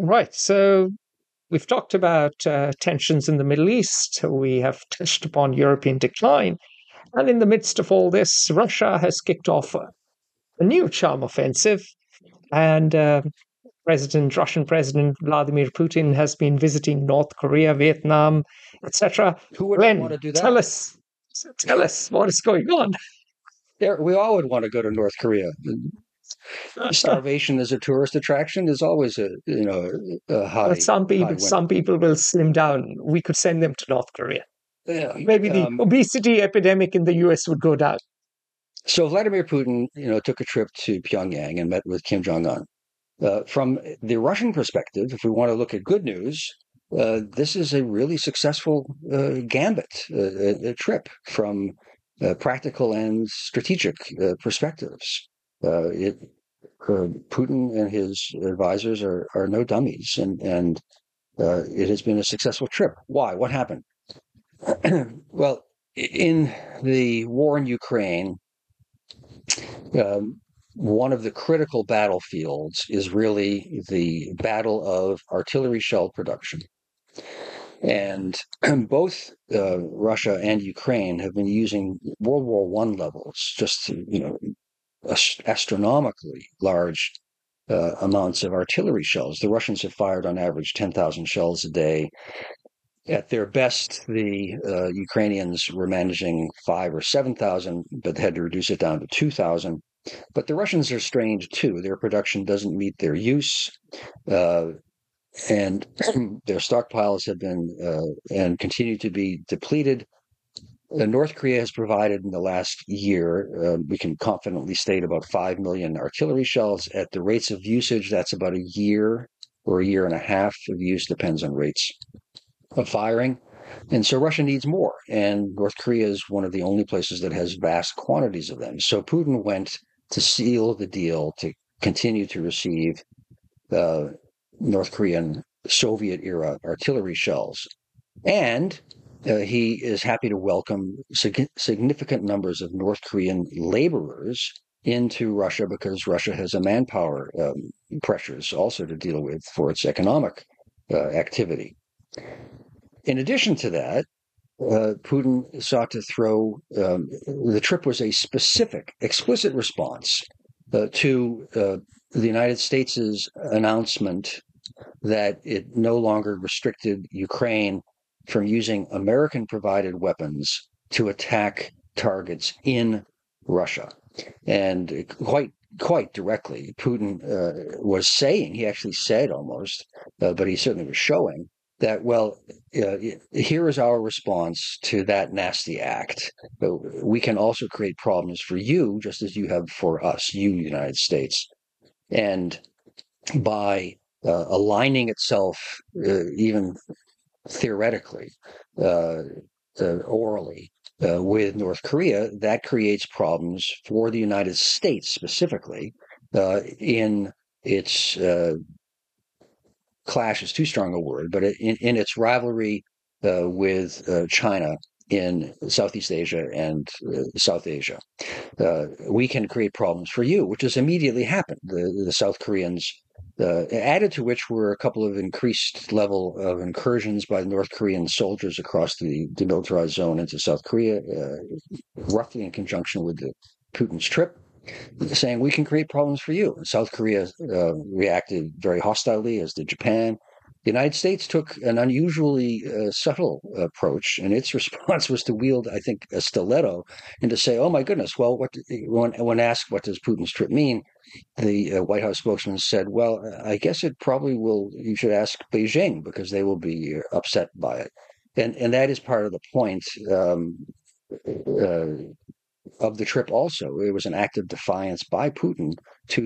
Right. So we've talked about tensions in the Middle East. We have touched upon European decline. And in the midst of all this, Russia has kicked off a new charm offensive. And Russian President Vladimir Putin has been visiting North Korea, Vietnam, etc. Who wouldn't want to Glenn, do tell that? us what is going on. We all would want to go to North Korea. Starvation as a tourist attraction is always a Well, high high win. some people will slim down. We could send them to North Korea. Yeah. Maybe the obesity epidemic in the US would go down. So Vladimir Putin, took a trip to Pyongyang and met with Kim Jong-un. From the Russian perspective, if we want to look at good news, this is a really successful gambit, a trip from practical and strategic perspectives. Putin and his advisors are no dummies, and it has been a successful trip. Why? What happened? Well, in the war in Ukraine, one of the critical battlefields is really the battle of artillery shell production. And both Russia and Ukraine have been using World War I levels, just astronomically large amounts of artillery shells. The Russians have fired on average 10,000 shells a day. At their best, the Ukrainians were managing 5,000 or 7,000, but had to reduce it down to 2,000. But the Russians are strained too. Their production doesn't meet their use, and their stockpiles have been and continue to be depleted. North Korea has provided in the last year, we can confidently state, about 5 million artillery shells. At the rates of usage, that's about a year or a year and a half of use, depends on rates of firing. And so Russia needs more. And North Korea is one of the only places that has vast quantities of them. So Putin went to seal the deal to continue to receive North Korean Soviet-era artillery shells. And he is happy to welcome significant numbers of North Korean laborers into Russia because Russia has a manpower pressures also to deal with for its economic activity. In addition to that, Putin sought to throw, the trip was a specific, explicit response to the United States' announcement that it no longer restricted Ukraine from using American-provided weapons to attack targets in Russia. And quite directly, Putin was saying, he actually said almost, but he certainly was showing, that, well, here is our response to that nasty act. We can also create problems for you, just as you have for us, you, United States. And by aligning itself, even theoretically, orally, with North Korea, that creates problems for the United States specifically in its clash is too strong a word, but in its rivalry with China in Southeast Asia and South Asia. We can create problems for you, which has immediately happened. The South Koreans, added to which were a couple of increased level of incursions by North Korean soldiers across the demilitarized zone into South Korea, roughly in conjunction with Putin's trip, saying we can create problems for you. South Korea reacted very hostilely, as did Japan. The United States took an unusually subtle approach, and its response was to wield, I think, a stiletto and to say, "Oh my goodness!" Well, when asked what does Putin's trip mean, the White House spokesman said, "Well, I guess it probably will. You should ask Beijing because they will be upset by it," and that is part of the point. Of the trip also. It was an act of defiance by Putin to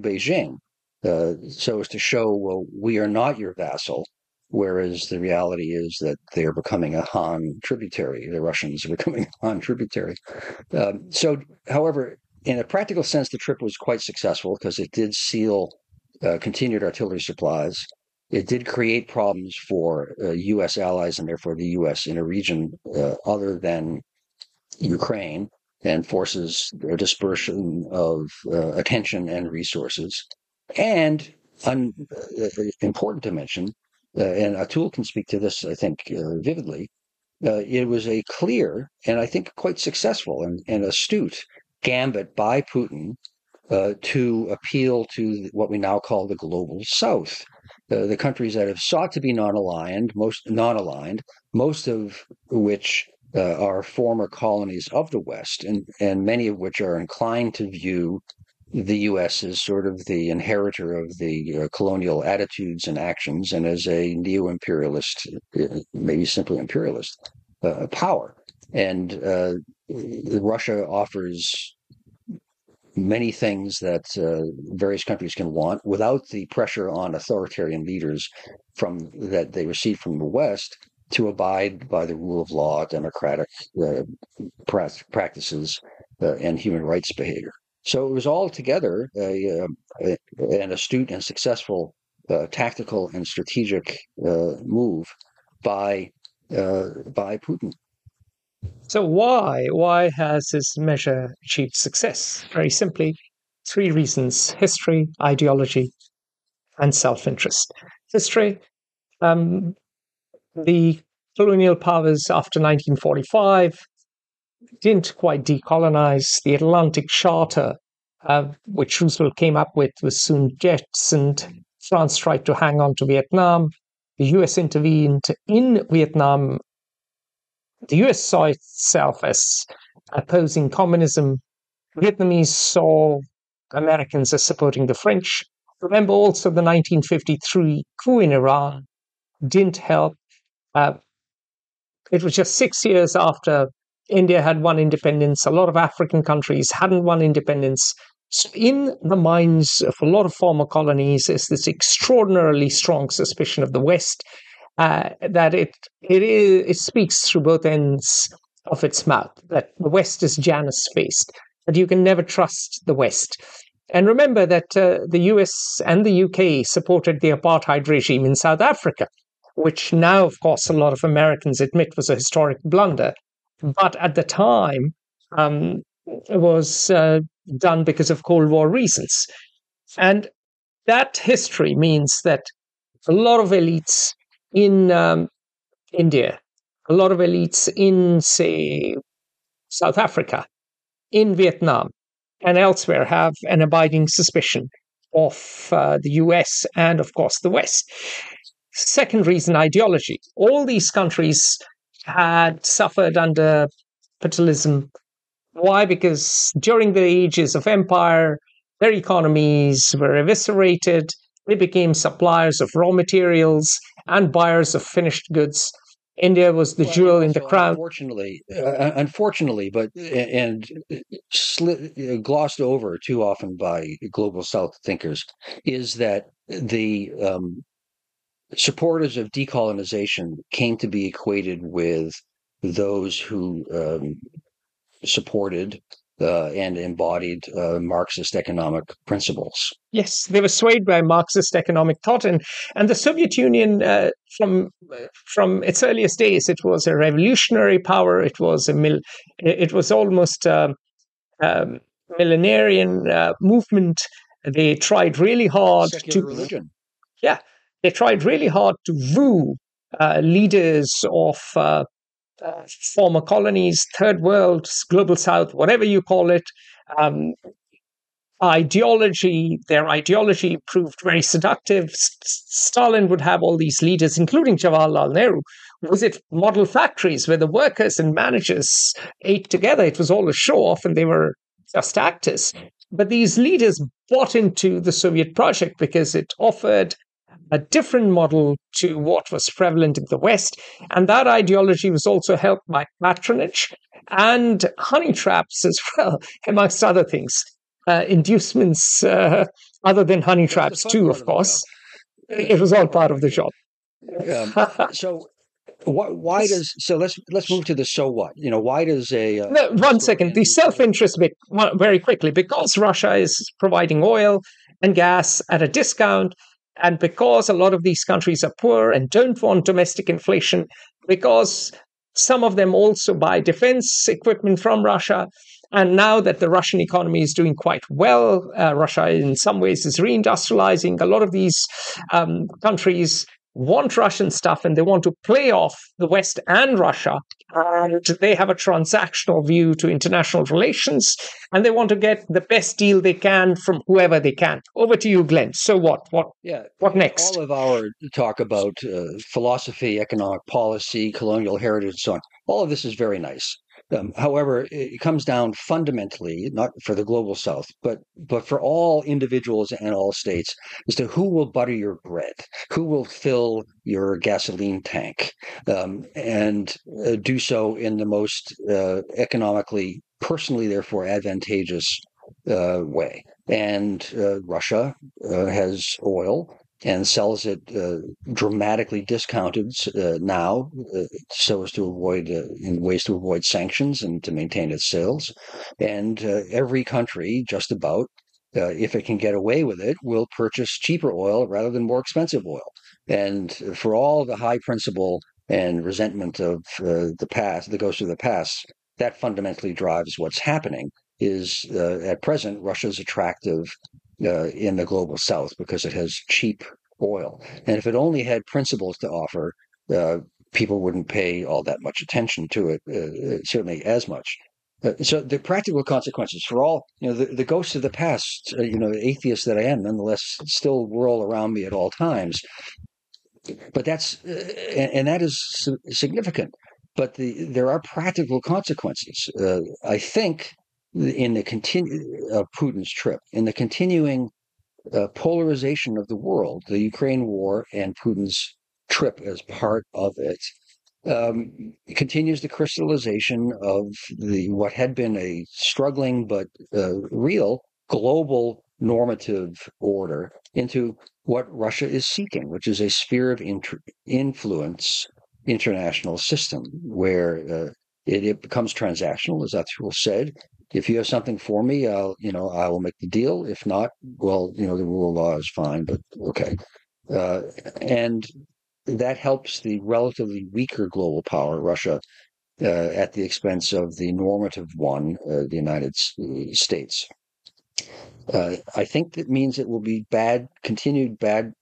Beijing, so as to show, well, we are not your vassal, whereas the reality is that they are becoming a Han tributary. The Russians are becoming a Han tributary. So, however, in a practical sense, the trip was quite successful because it did seal continued artillery supplies. It did create problems for U.S. allies and therefore the U.S. in a region other than Ukraine, and forces a dispersion of attention and resources. And important to mention, and Atul can speak to this, I think, vividly. It was a clear and I think quite successful and astute gambit by Putin to appeal to what we now call the global South, the countries that have sought to be non-aligned, most of which are former colonies of the West, and many of which are inclined to view the U.S. as sort of the inheritor of the colonial attitudes and actions, and as a neo-imperialist, maybe simply imperialist power. And Russia offers many things that various countries can want without the pressure on authoritarian leaders that they receive from the West to abide by the rule of law, democratic practices, and human rights behavior. So it was altogether an astute and successful tactical and strategic move by Putin. So why has this measure achieved success? Very simply, three reasons: history, ideology, and self-interest. History, the colonial powers after 1945 didn't quite decolonize. The Atlantic Charter, which Roosevelt came up with, was soon jettisoned. France tried to hang on to Vietnam. The US intervened in Vietnam. The US saw itself as opposing communism. Vietnamese saw Americans as supporting the French. Remember also the 1953 coup in Iran didn't help. It was just 6 years after India had won independence. A lot of African countries hadn't won independence. So in the minds of a lot of former colonies is this extraordinarily strong suspicion of the West, that it speaks through both ends of its mouth, that the West is Janus-faced, that you can never trust the West. And remember that the US and the UK supported the apartheid regime in South Africa, which now, of course, a lot of Americans admit was a historic blunder. But at the time, it was done because of Cold War reasons. And that history means that a lot of elites in India, a lot of elites in, say, South Africa, in Vietnam, and elsewhere have an abiding suspicion of the US and, of course, the West. Second reason, ideology. All these countries had suffered under fatalism. Why? Because during the ages of empire, their economies were eviscerated. They became suppliers of raw materials and buyers of finished goods. India was the jewel in the crown. Unfortunately, but glossed over too often by global South thinkers, is that the supporters of decolonization came to be equated with those who supported and embodied Marxist economic principles. Yes, they were swayed by Marxist economic thought, and the Soviet Union, from its earliest days, it was a revolutionary power. It was it was almost a millenarian movement. They tried really hard Secular religion. Yeah, they tried really hard to woo leaders of former colonies, third world, global south, whatever you call it. Their ideology proved very seductive. Stalin would have all these leaders, including Jawaharlal Nehru, visit model factories where the workers and managers ate together. It was all a show off, and they were just actors. But these leaders bought into the Soviet project because it offered a different model to what was prevalent in the West. And that ideology was also helped by patronage and honey traps as well, amongst other things. Inducements other than honey traps too, of course. It was all part of the job. So let's move to the so what. Why does one second, the self-interest bit very quickly, because Russia is providing oil and gas at a discount, and because a lot of these countries are poor and don't want domestic inflation, because some of them also buy defense equipment from Russia, And now that the Russian economy is doing quite well, Russia in some ways is reindustrializing. A lot of these countries want Russian stuff and they want to play off the West and Russia. And they have a transactional view to international relations, and they want to get the best deal they can from whoever they can. Over to you, Glenn. So what? What next? All of our talk about philosophy, economic policy, colonial heritage, and so on, all of this is very nice. However, it comes down fundamentally, not for the global South, but for all individuals and all states, as to who will butter your bread, who will fill your gasoline tank, and do so in the most economically, personally, therefore, advantageous way. And Russia has oil and sells it dramatically discounted now, so as to avoid in ways to avoid sanctions and to maintain its sales. And every country, just about, if it can get away with it, will purchase cheaper oil rather than more expensive oil. And for all the high principle and resentment of the past that goes through the past, that fundamentally drives what's happening. Is at present Russia's attractive in the global South because it has cheap oil. And if it only had principles to offer, people wouldn't pay all that much attention to it, certainly as much. So the practical consequences for all, the ghosts of the past, atheist that I am, nonetheless, still whirl around me at all times. But that's, and that is significant. But there are practical consequences. I think in the of Putin's trip, in the continuing polarization of the world, the Ukraine war and Putin's trip as part of it, continues the crystallization of what had been a struggling but real global normative order into what Russia is seeking, which is a sphere of influence international system where it becomes transactional, as Atul said. If you have something for me, I will make the deal. If not, well, the rule of law is fine, but okay. And that helps the relatively weaker global power, Russia, at the expense of the normative one, the United States. I think that means it will be continued bad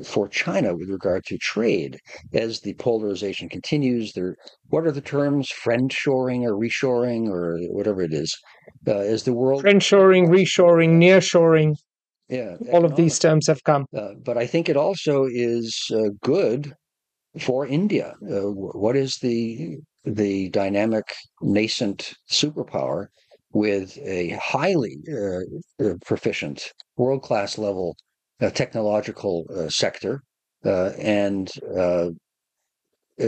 for China with regard to trade as the polarization continues. What are the terms? Friendshoring or reshoring or whatever it is. As the world friendshoring, reshoring, nearshoring, all of these terms have come. But I think it also is good for India. What is the dynamic nascent superpower with a highly proficient, world-class level technological sector and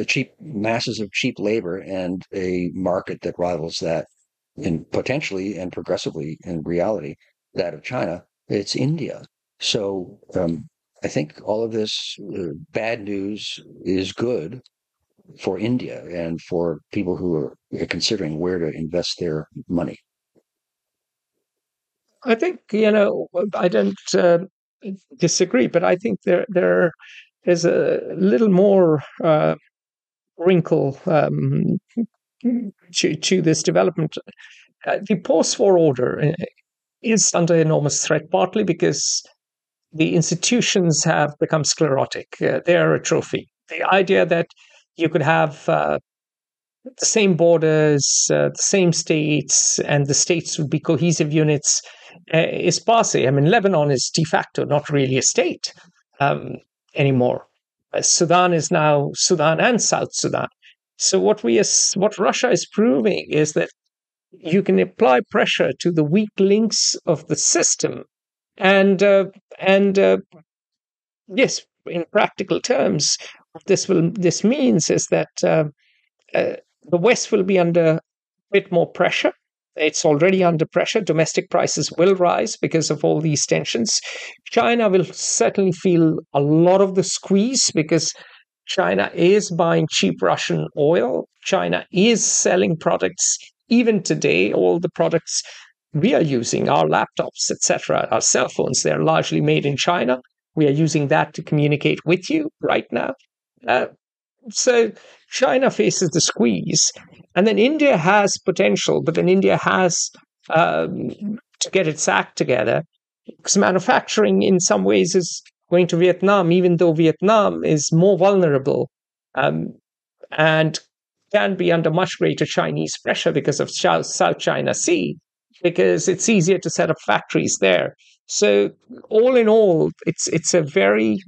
cheap masses of cheap labor and a market that rivals that in potentially and progressively in reality that of China. It's India. So I think all of this bad news is good for India and for people who are considering where to invest their money. I think, I don't disagree, but I think there is a little more wrinkle to this development. The post-war order is under enormous threat, partly because the institutions have become sclerotic. They are a trophy. The idea that you could have the same borders, the same states, and the states would be cohesive units is passé. I mean, Lebanon is de facto not really a state anymore. Sudan is now Sudan and South Sudan. So what Russia is proving is that you can apply pressure to the weak links of the system, and yes, in practical terms, what this means is that the West will be under a bit more pressure. It's already under pressure. Domestic prices will rise because of all these tensions. China will certainly feel a lot of the squeeze because China is buying cheap Russian oil. China is selling products. Even today, all the products we are using, our laptops, etc., our cell phones, they're largely made in China. We are using that to communicate with you right now. So China faces the squeeze, and then India has potential, but then India has to get its act together, because manufacturing in some ways is going to Vietnam, even though Vietnam is more vulnerable um, and can be under much greater Chinese pressure because of South China Sea, because it's easier to set up factories there. So all in all, it's a very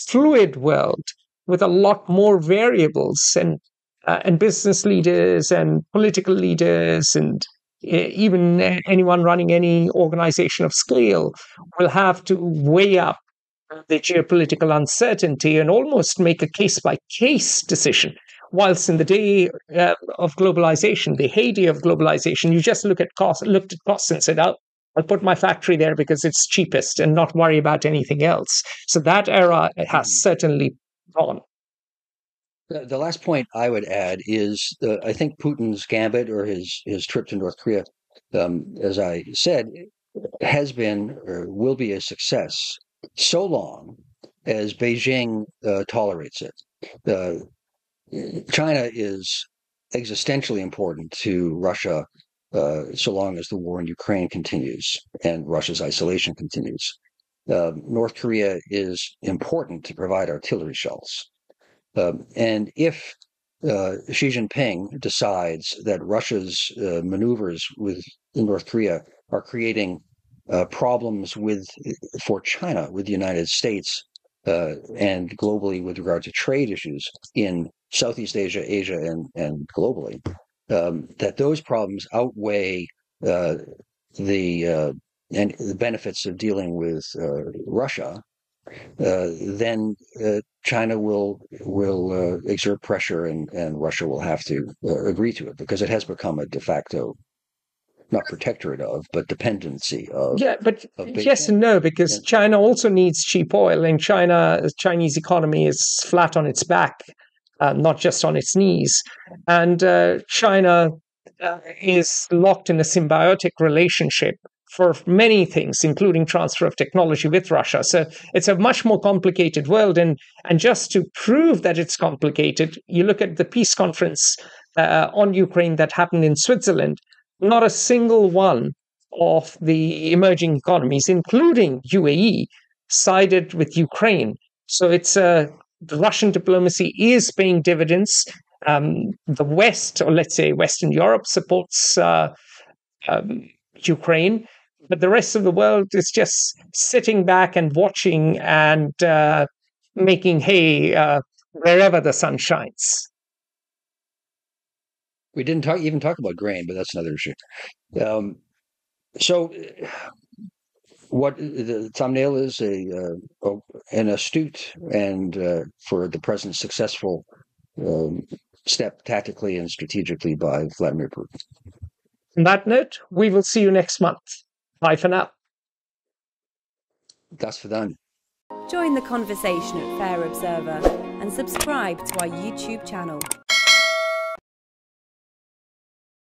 fluid world with a lot more variables, and business leaders and political leaders and even anyone running any organization of scale will have to weigh up the geopolitical uncertainty and almost make a case by case decision. Whilst in the day of globalization, the heyday of globalization, you just looked at costs and said, I'll put my factory there because it's cheapest and not worry about anything else. So that era has certainly gone. The last point I would add is I think Putin's gambit or his trip to North Korea, as I said, has been or will be a success so long as Beijing tolerates it. China is existentially important to Russia so long as the war in Ukraine continues and Russia's isolation continues. North Korea is important to provide artillery shells. And if Xi Jinping decides that Russia's maneuvers with North Korea are creating problems for China with the United States and globally with regard to trade issues in Southeast Asia, Asia, and globally, that those problems outweigh the benefits of dealing with Russia, then China will exert pressure, and Russia will have to agree to it because it has become a de facto, not protectorate of, but dependency of. Yeah, but of yes Beijing. and no, because China also needs cheap oil, and the Chinese economy is flat on its back, not just on its knees. And China is locked in a symbiotic relationship for many things, including transfer of technology with Russia. So it's a much more complicated world. And just to prove that it's complicated, you look at the peace conference on Ukraine that happened in Switzerland. Not a single one of the emerging economies, including UAE, sided with Ukraine. So the Russian diplomacy is paying dividends. The West, or let's say Western Europe, supports Ukraine, but the rest of the world is just sitting back and watching and making hay wherever the sun shines. We didn't even talk about grain, but that's another issue. So, what the thumbnail is an astute and for the present successful step tactically and strategically by Vladimir Putin. On that note, we will see you next month. Bye for now. Das Vedanya. Join the conversation at Fair Observer and subscribe to our YouTube channel.